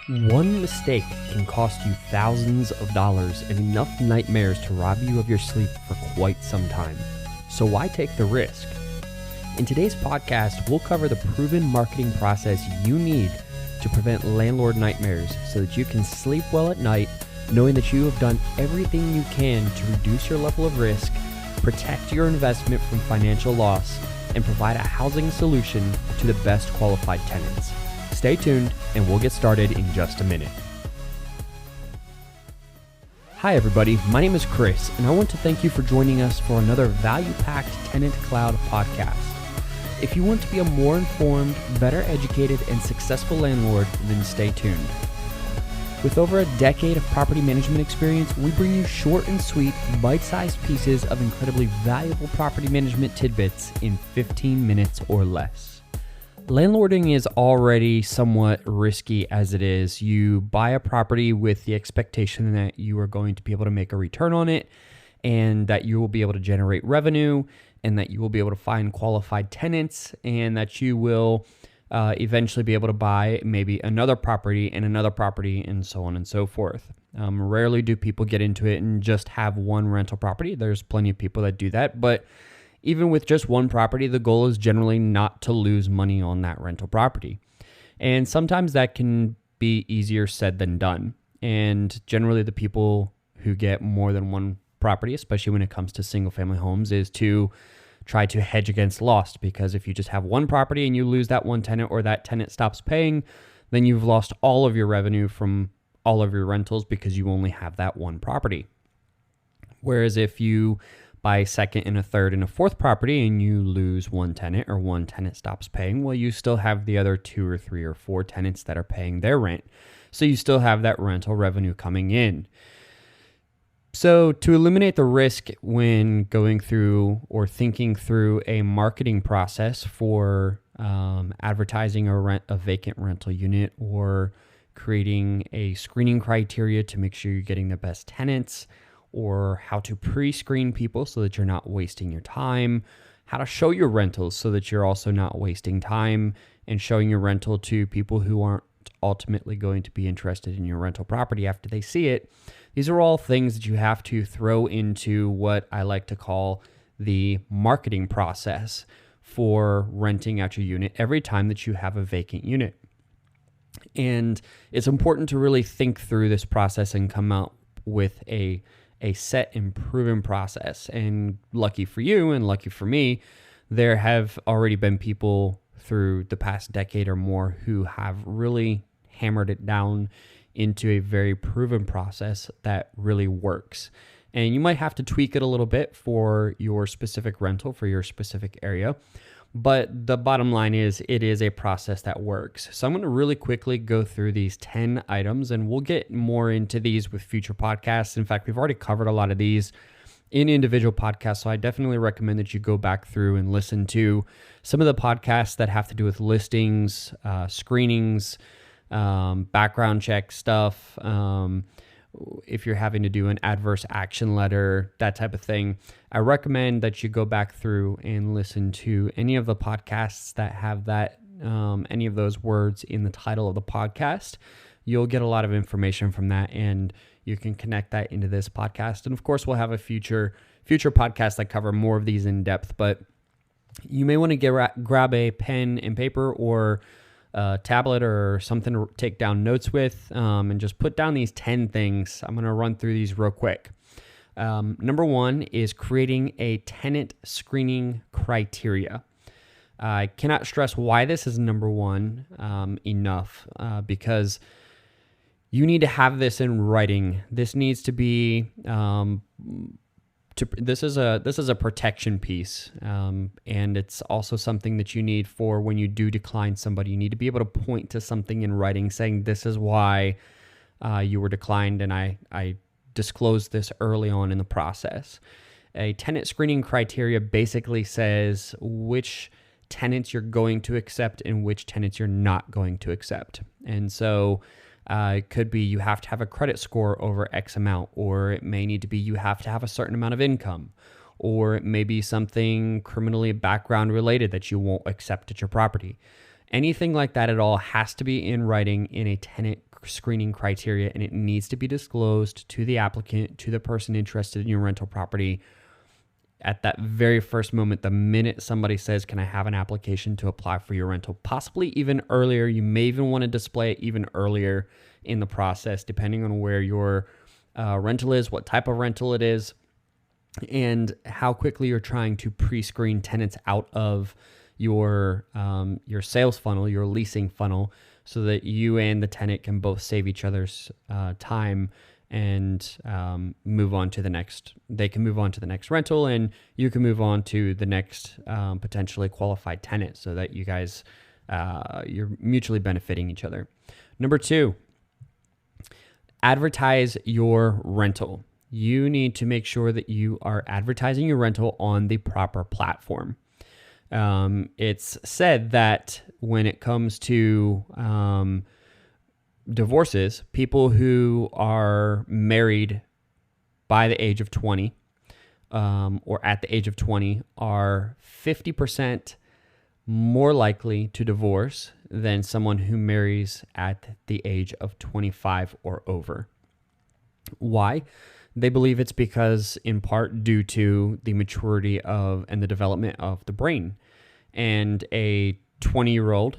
One mistake can cost you thousands of dollars and enough nightmares to rob you of your sleep for quite some time. So why take the risk? In today's podcast, we'll cover the proven marketing process you need to prevent landlord nightmares so that you can sleep well at night, knowing that you have done everything you can to reduce your level of risk, protect your investment from financial loss, and provide a housing solution to the best qualified tenants. Stay tuned and we'll get started in just a minute. Hi everybody, my name is Chris and I want to thank you for joining us for another value-packed TenantCloud podcast. If you want to be a more informed, better educated, and successful landlord, then stay tuned. With over a decade of property management experience, we bring you short and sweet, bite-sized pieces of incredibly valuable property management tidbits in 15 minutes or less. Landlording is already somewhat risky as it is. You buy a property with the expectation that you are going to be able to make a return on it and that you will be able to generate revenue and that you will be able to find qualified tenants and that you will eventually be able to buy maybe another property and so on and so forth. Rarely do people get into it and just have one rental property. There's plenty of people that do that, but even with just one property, the goal is generally not to lose money on that rental property. And sometimes that can be easier said than done. And generally the people who get more than one property, especially when it comes to single family homes, is to try to hedge against loss, because if you just have one property and you lose that one tenant or that tenant stops paying, then you've lost all of your revenue from all of your rentals because you only have that one property. Whereas if you buy a second and a third and a fourth property and you lose one tenant or one tenant stops paying, well, you still have the other 2 or 3 or 4 tenants that are paying their rent. So you still have that rental revenue coming in. So to eliminate the risk when going through or thinking through a marketing process for advertising a vacant rental unit or creating a screening criteria to make sure you're getting the best tenants, or how to pre-screen people so that you're not wasting your time, how to show your rentals so that you're also not wasting time and showing your rental to people who aren't ultimately going to be interested in your rental property after they see it. These are all things that you have to throw into what I like to call the marketing process for renting out your unit every time that you have a vacant unit. And it's important to really think through this process and come out with a set and proven process. And lucky for you and lucky for me, there have already been people through the past decade or more who have really hammered it down into a very proven process that really works. And you might have to tweak it a little bit for your specific rental, for your specific area. But the bottom line is it is a process that works. So I'm going to really quickly go through these 10 items, and we'll get more into these with future podcasts. In fact, we've already covered a lot of these in individual podcasts. So I definitely recommend that you go back through and listen to some of the podcasts that have to do with listings, screenings, background check stuff, if you're having to do an adverse action letter, that type of thing. I recommend that you go back through and listen to any of the podcasts that have that, any of those words in the title of the podcast. You'll get a lot of information from that, and you can connect that into this podcast. And of course, we'll have a future podcast that cover more of these in depth, but you may want to grab a pen and paper or a tablet or something to take down notes with, and just put down these 10 things. I'm going to run through these real quick. Number 1 is creating a tenant screening criteria. I cannot stress why this is number 1 enough, because you need to have this in writing. This needs to be this is a protection piece, and it's also something that you need for when you do decline somebody. You need to be able to point to something in writing saying this is why you were declined, and I disclosed this early on in the process. A tenant screening criteria basically says which tenants you're going to accept and which tenants you're not going to accept. And so it could be you have to have a credit score over X amount, or it may need to be you have to have a certain amount of income, or it may be something criminally background related that you won't accept at your property. Anything like that at all has to be in writing in a tenant screening criteria, and it needs to be disclosed to the applicant, to the person interested in your rental property at that very first moment, the minute somebody says, can I have an application to apply for your rental? Possibly even earlier. You may even want to display it even earlier in the process, depending on where your rental is, what type of rental it is, and how quickly you're trying to pre-screen tenants out of your sales funnel, your leasing funnel, so that you and the tenant can both save each other's time and move on to the next. They can move on to the next rental, and you can move on to the next potentially qualified tenant, so that you guys you're mutually benefiting each other. Number 2, advertise your rental. You need to make sure that you are advertising your rental on the proper platform. It's said that when it comes to divorces, people who are married by the age of 20 or at the age of 20 are 50% more likely to divorce than someone who marries at the age of 25 or over. Why? They believe it's because, in part, due to the maturity of and the development of the brain. And a 20-year-old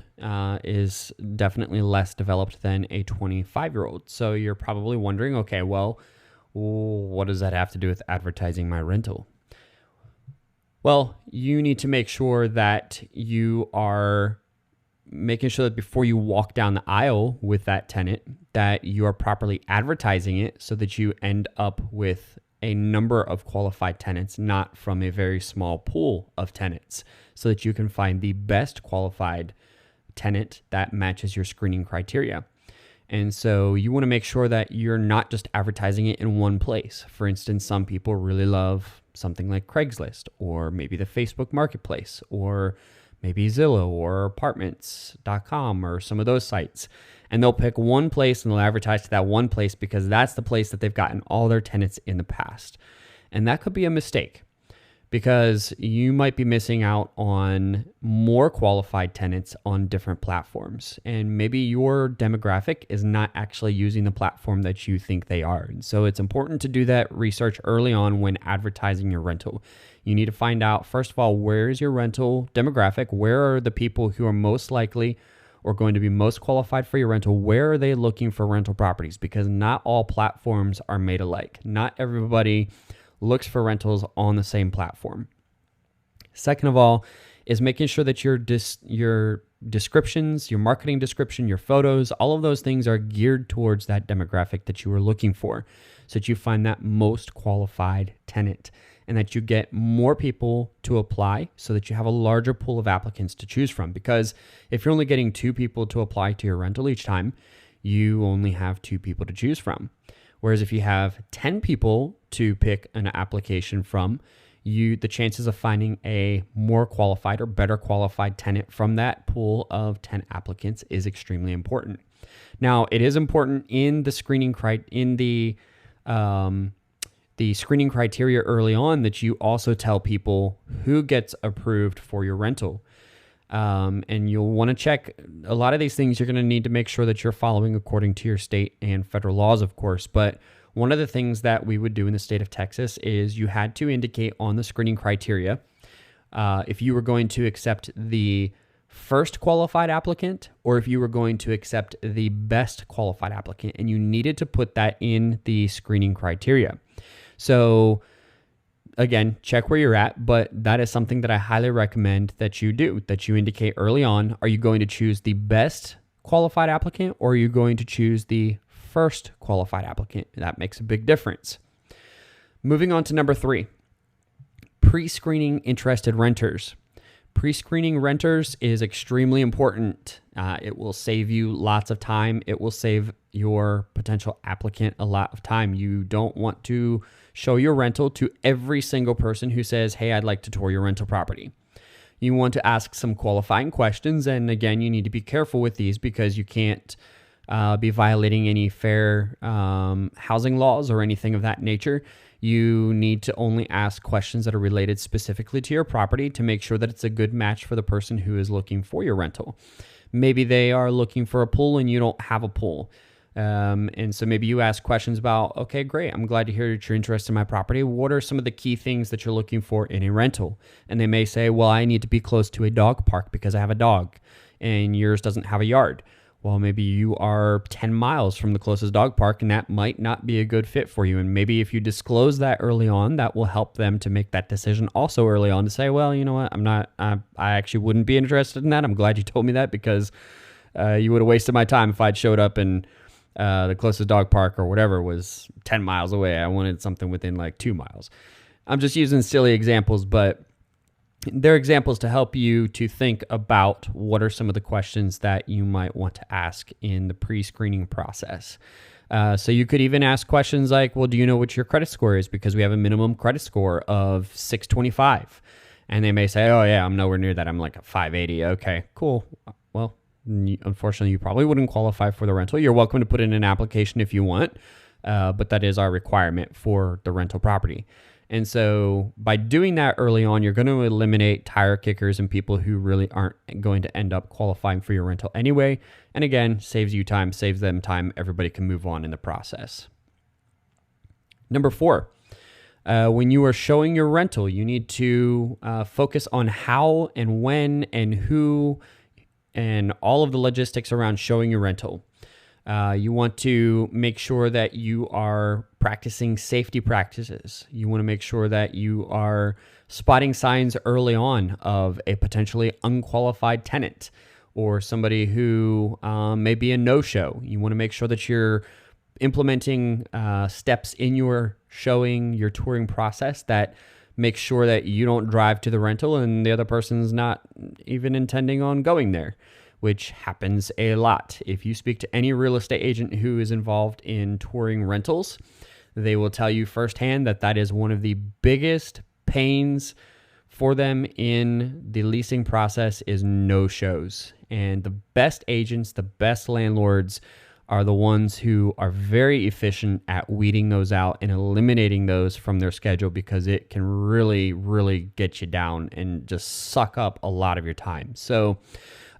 is definitely less developed than a 25-year-old. So you're probably wondering, okay, well, what does that have to do with advertising my rental? Well, you need to make sure that you are making sure that before you walk down the aisle with that tenant, that you are properly advertising it so that you end up with a number of qualified tenants, not from a very small pool of tenants, so that you can find the best qualified tenant that matches your screening criteria. And so you want to make sure that you're not just advertising it in one place. For instance, some people really love something like Craigslist, or maybe the Facebook Marketplace, or maybe Zillow or apartments.com or some of those sites. And they'll pick one place and they'll advertise to that one place because that's the place that they've gotten all their tenants in the past. And that could be a mistake, because you might be missing out on more qualified tenants on different platforms. And maybe your demographic is not actually using the platform that you think they are. And so it's important to do that research early on when advertising your rental. You need to find out, first of all, where is your rental demographic? Where are the people who are most likely or going to be most qualified for your rental? Where are they looking for rental properties? Because not all platforms are made alike. Not everybody looks for rentals on the same platform. Second of all is making sure that your descriptions, your marketing description, your photos, all of those things are geared towards that demographic that you are looking for, so that you find that most qualified tenant and that you get more people to apply, so that you have a larger pool of applicants to choose from. Because if you're only getting 2 people to apply to your rental each time, you only have 2 people to choose from. Whereas if you have 10 people to pick an application from, the chances of finding a more qualified or better qualified tenant from that pool of 10 applicants is extremely important. Now, it is important in the screening screening criteria early on that you also tell people who gets approved for your rental. And you'll want to check a lot of these things. You're going to need to make sure that you're following according to your state and federal laws, of course. But one of the things that we would do in the state of Texas is you had to indicate on the screening criteria if you were going to accept the first qualified applicant or if you were going to accept the best qualified applicant. And you needed to put that in the screening criteria. So again, check where you're at, but that is something that I highly recommend that you do, that you indicate early on. Are you going to choose the best qualified applicant, or are you going to choose the first qualified applicant? That makes a big difference. Moving on to number 3, pre-screening interested renters. Pre-screening renters is extremely important. It will save you lots of time. It will save your potential applicant a lot of time. You don't want to show your rental to every single person who says, hey, I'd like to tour your rental property. You want to ask some qualifying questions. And again, you need to be careful with these because you can't be violating any fair housing laws or anything of that nature. You need to only ask questions that are related specifically to your property to make sure that it's a good match for the person who is looking for your rental. Maybe they are looking for a pool and you don't have a pool. And so maybe you ask questions about, okay, great, I'm glad to hear that you're interested in my property. What are some of the key things that you're looking for in a rental? And they may say, well, I need to be close to a dog park because I have a dog and yours doesn't have a yard. Well, maybe you are 10 miles from the closest dog park and that might not be a good fit for you. And maybe if you disclose that early on, that will help them to make that decision also early on to say, well, you know what, I actually wouldn't be interested in that. I'm glad you told me that because you would have wasted my time if I'd showed up and the closest dog park or whatever was 10 miles away. I wanted something within like 2 miles. I'm just using silly examples, but they're examples to help you to think about what are some of the questions that you might want to ask in the pre-screening process. So you could even ask questions like, well, do you know what your credit score is? Because we have a minimum credit score of 625. And they may say, oh yeah, I'm nowhere near that. I'm like a 580. Okay, cool. Well, unfortunately, you probably wouldn't qualify for the rental. You're welcome to put in an application if you want, but that is our requirement for the rental property. And so by doing that early on, you're going to eliminate tire kickers and people who really aren't going to end up qualifying for your rental anyway. And again, saves you time, saves them time. Everybody can move on in the process. Number 4, when you are showing your rental, you need to focus on how and when and who and all of the logistics around showing your rental. You want to make sure that you are practicing safety practices. You want to make sure that you are spotting signs early on of a potentially unqualified tenant or somebody who may be a no-show. You want to make sure that you're implementing steps in your showing, your touring process that make sure that you don't drive to the rental and the other person's not even intending on going there, which happens a lot. If you speak to any real estate agent who is involved in touring rentals, they will tell you firsthand that that is one of the biggest pains for them in the leasing process is no-shows. And the best agents, the best landlords are the ones who are very efficient at weeding those out and eliminating those from their schedule because it can really, really get you down and just suck up a lot of your time. So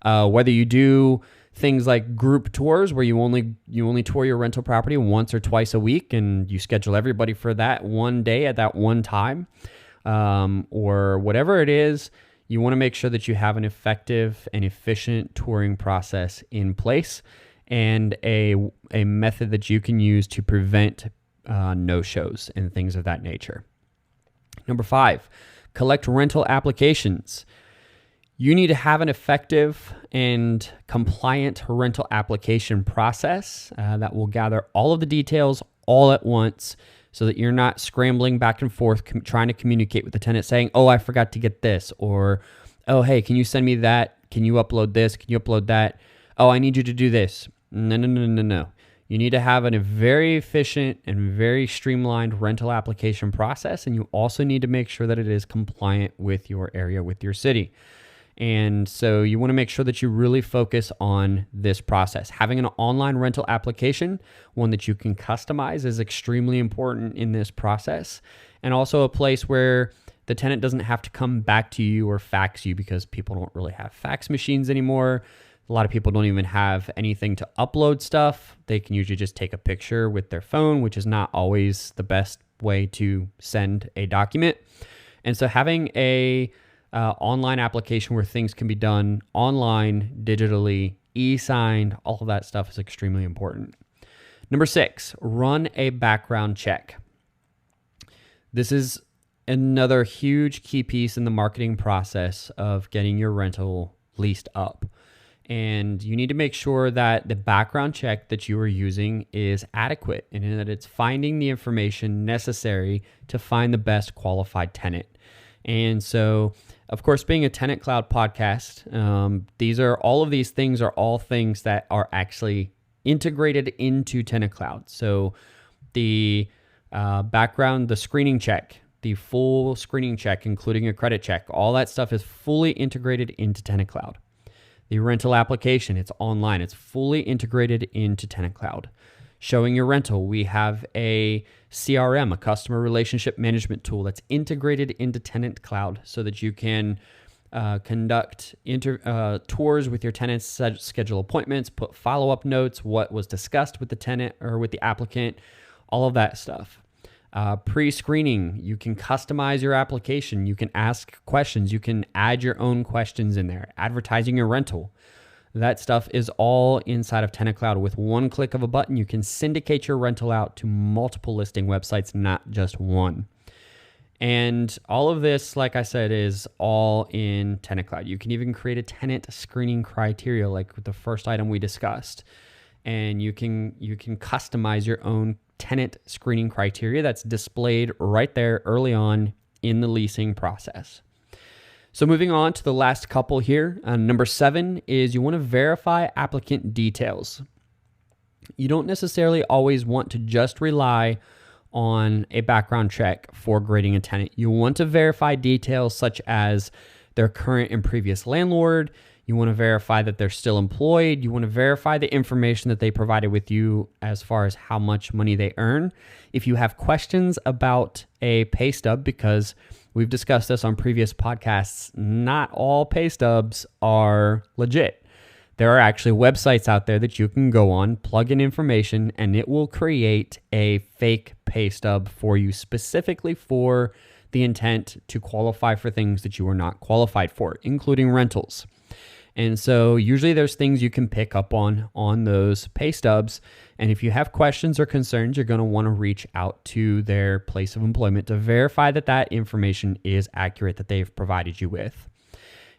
whether you do things like group tours where you only tour your rental property once or twice a week and you schedule everybody for that one day at that one time, or whatever it is, you want to make sure that you have an effective and efficient touring process in place and a method that you can use to prevent no-shows and things of that nature. Number 5, collect rental applications. You need to have an effective and compliant rental application process that will gather all of the details all at once so that you're not scrambling back and forth trying to communicate with the tenant saying, oh, I forgot to get this, or, oh, hey, can you send me that? Can you upload this? Can you upload that? Oh, I need you to do this. No. You need to have a very efficient and very streamlined rental application process, and you also need to make sure that it is compliant with your area, with your city. And so you want to make sure that you really focus on this process. Having an online rental application, one that you can customize, is extremely important in this process. And also a place where the tenant doesn't have to come back to you or fax you, because people don't really have fax machines anymore. A lot of people don't even have anything to upload stuff. They can usually just take a picture with their phone, which is not always the best way to send a document. And so having a online application where things can be done online, digitally, e-signed, all of that stuff is extremely important. Number 6, run a background check. This is another huge key piece in the marketing process of getting your rental leased up. And you need to make sure that the background check that you are using is adequate and that it's finding the information necessary to find the best qualified tenant. And so, of course, being a TenantCloud podcast, all of these things are all things that are actually integrated into TenantCloud. So the background, the screening check, the full screening check, including a credit check, all that stuff is fully integrated into TenantCloud. The rental application, it's online. It's fully integrated into TenantCloud. Showing your rental, we have a CRM, a customer relationship management tool that's integrated into TenantCloud so that you can conduct tours with your tenants, schedule appointments, put follow-up notes, what was discussed with the tenant or with the applicant, all of that stuff. Pre-screening, you can customize your application. You can ask questions. You can add your own questions in there. Advertising your rental. That stuff is all inside of TenantCloud. With one click of a button, you can syndicate your rental out to multiple listing websites, not just one. And all of this, like I said, is all in TenantCloud. You can even create a tenant screening criteria, like with the first item we discussed. And you can customize your own tenant screening criteria that's displayed right there early on in the leasing process. So moving on to the last couple here, number 7 is you want to verify applicant details. You don't necessarily always want to just rely on a background check for grading a tenant. You want to verify details such as their current and previous landlord. You want to verify that they're still employed. You want to verify the information that they provided with you as far as how much money they earn. If you have questions about a pay stub, because we've discussed this on previous podcasts, not all pay stubs are legit. There are actually websites out there that you can go on, plug in information, and it will create a fake pay stub for you specifically for the intent to qualify for things that you are not qualified for, including rentals. And so usually there's things you can pick up on those pay stubs. And if you have questions or concerns, you're going to want to reach out to their place of employment to verify that that information is accurate that they've provided you with.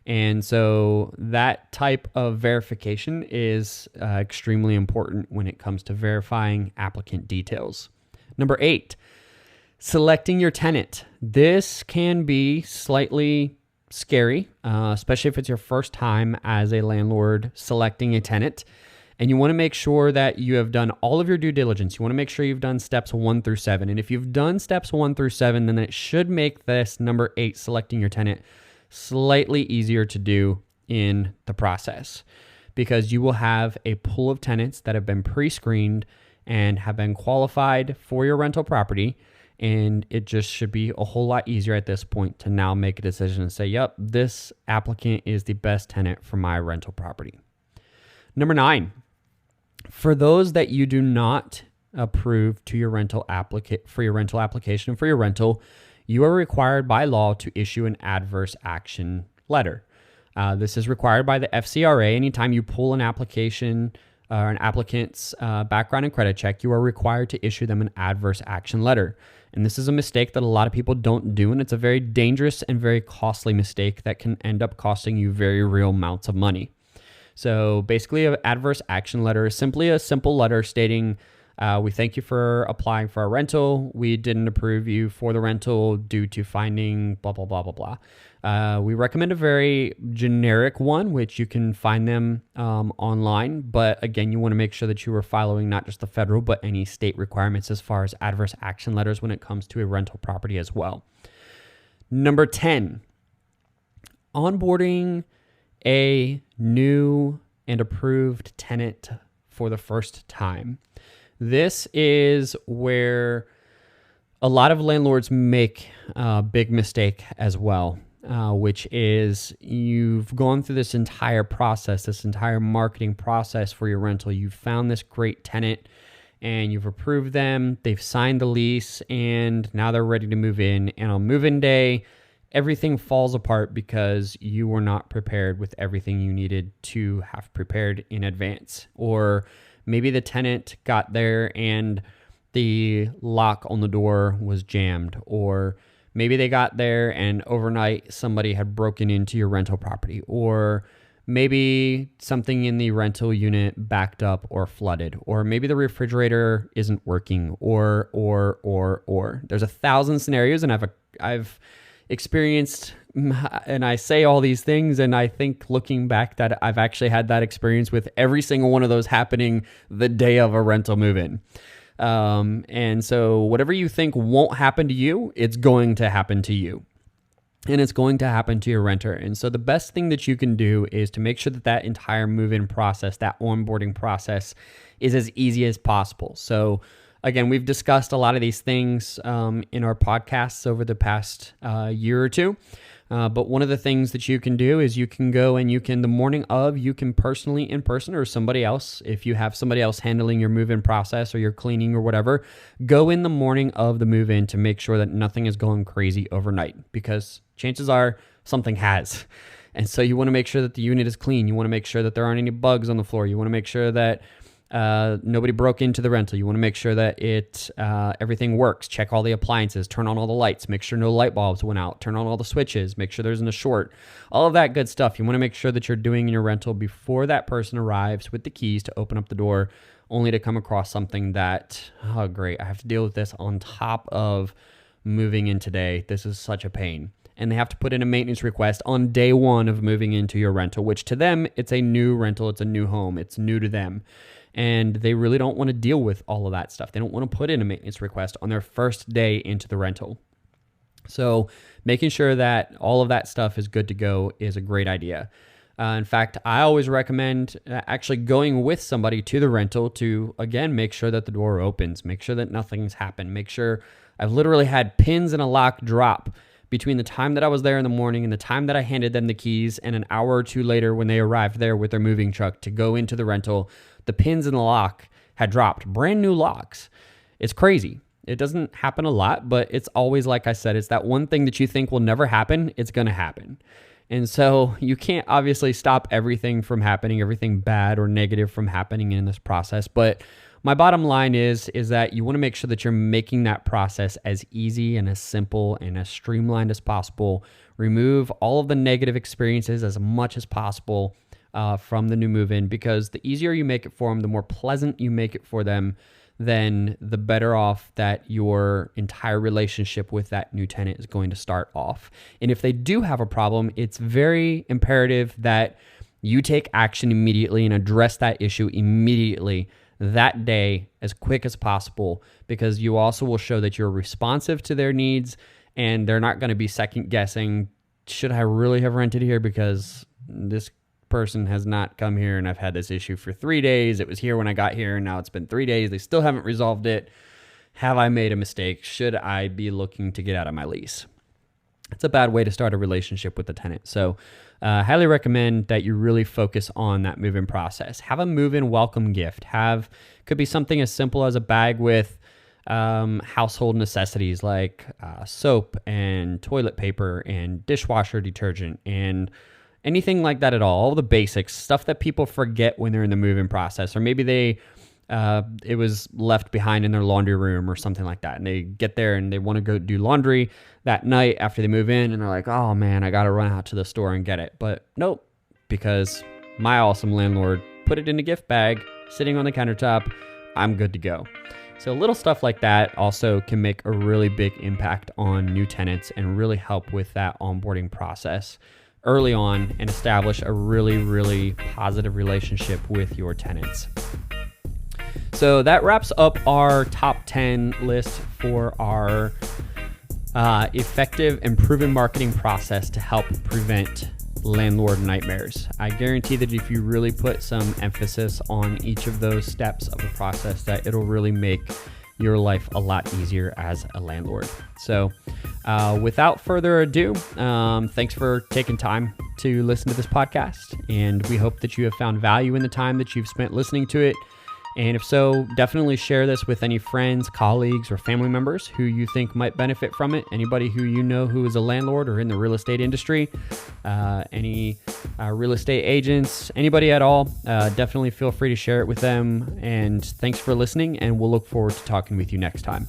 And so that type of verification is extremely important when it comes to verifying applicant details. Number 8, selecting your tenant. This can be slightly scary, especially if it's your first time as a landlord selecting a tenant. And you want to make sure that you have done all of your due diligence. You want to make sure you've done steps 1 through 7. And if you've done steps 1 through 7, then it should make this number 8, selecting your tenant, slightly easier to do in the process, because you will have a pool of tenants that have been pre-screened and have been qualified for your rental property. And it just should be a whole lot easier at this point to now make a decision and say, yep, this applicant is the best tenant for my rental property. Number 9, for those that you do not approve to your rental for your rental application for your rental, you are required by law to issue an adverse action letter. This is required by the FCRA. Anytime you pull an application or an applicant's background and credit check, you are required to issue them an adverse action letter. And this is a mistake that a lot of people don't do, and it's a very dangerous and very costly mistake that can end up costing you very real amounts of money. So basically, an adverse action letter is simply a simple letter stating, we thank you for applying for a rental. We didn't approve you for the rental due to finding blah, blah, blah, blah, blah. We recommend a very generic one, which you can find them online. But again, you want to make sure that you are following not just the federal, but any state requirements as far as adverse action letters when it comes to a rental property as well. Number 10, onboarding a new and approved tenant for the first time. This is where a lot of landlords make a big mistake as well, which is you've gone through this entire process, this entire marketing process for your rental. You've found this great tenant and you've approved them. They've signed the lease and now they're ready to move in. And on move-in day, everything falls apart because you were not prepared with everything you needed to have prepared in advance. Or maybe the tenant got there and the lock on the door was jammed, or maybe they got there and overnight somebody had broken into your rental property, or maybe something in the rental unit backed up or flooded, or maybe the refrigerator isn't working, or. There's 1,000 scenarios, and I've experienced, and I say all these things, and I think looking back that I've actually had that experience with every single one of those happening the day of a rental move-in. And so whatever you think won't happen to you, it's going to happen to you. And it's going to happen to your renter. And so the best thing that you can do is to make sure that that entire move-in process, that onboarding process, is as easy as possible. So again, we've discussed a lot of these things in our podcasts over the past year or two. But one of the things that you can do is you can go and the morning of, you can personally in person, or somebody else, if you have somebody else handling your move-in process or your cleaning or whatever, go in the morning of the move-in to make sure that nothing is going crazy overnight, because chances are something has. And so you want to make sure that the unit is clean. You want to make sure that there aren't any bugs on the floor. You want to make sure that nobody broke into the rental. You want to make sure that everything works. Check all the appliances, turn on all the lights, make sure no light bulbs went out, turn on all the switches, make sure there isn't a short, all of that good stuff. You want to make sure that you're doing in your rental before that person arrives with the keys to open up the door, only to come across something that, oh great, I have to deal with this on top of moving in today. This is such a pain. And they have to put in a maintenance request on day one of moving into your rental, which to them, it's a new rental, it's a new home, it's new to them. And they really don't want to deal with all of that stuff. They don't want to put in a maintenance request on their first day into the rental. So making sure that all of that stuff is good to go is a great idea. In fact, I always recommend actually going with somebody to the rental to, again, make sure that the door opens, make sure that nothing's happened, make sure I've literally had pins in a lock drop between the time that I was there in the morning and the time that I handed them the keys, and an hour or two later when they arrived there with their moving truck to go into the rental, the pins in the lock had dropped. Brand new locks. It's crazy. It doesn't happen a lot, but it's always, like I said, it's that one thing that you think will never happen. It's going to happen. And so you can't obviously stop everything from happening, everything bad or negative from happening in this process. But my bottom line is that you want to make sure that you're making that process as easy and as simple and as streamlined as possible. Remove all of the negative experiences as much as possible from the new move-in, because the easier you make it for them, the more pleasant you make it for them, then the better off that your entire relationship with that new tenant is going to start off. And if they do have a problem, it's very imperative that you take action immediately and address that issue immediately that day as quick as possible, because you also will show that you're responsive to their needs and they're not going to be second guessing, should I really have rented here because this person has not come here and I've had this issue for 3 days. It was here when I got here and now it's been 3 days. They still haven't resolved it. Have I made a mistake? Should I be looking to get out of my lease? It's a bad way to start a relationship with the tenant. So highly recommend that you really focus on that move-in process. Have a move-in welcome gift. Could be something as simple as a bag with household necessities like soap and toilet paper and dishwasher detergent and anything like that at all the basics, stuff that people forget when they're in the move-in process, or maybe it was left behind in their laundry room or something like that, and they get there and they want to go do laundry that night after they move in, and they're like, oh man, I got to run out to the store and get it. But nope, because my awesome landlord put it in a gift bag sitting on the countertop. I'm good to go. So little stuff like that also can make a really big impact on new tenants and really help with that onboarding process early on and establish a really, really positive relationship with your tenants. So that wraps up our top 10 list for our effective and proven marketing process to help prevent landlord nightmares. I guarantee that if you really put some emphasis on each of those steps of the process, that it'll really make your life a lot easier as a landlord. So without further ado, thanks for taking time to listen to this podcast. And we hope that you have found value in the time that you've spent listening to it. And if so, definitely share this with any friends, colleagues, or family members who you think might benefit from it. Anybody who you know who is a landlord or in the real estate industry, any real estate agents, anybody at all, definitely feel free to share it with them. And thanks for listening, and we'll look forward to talking with you next time.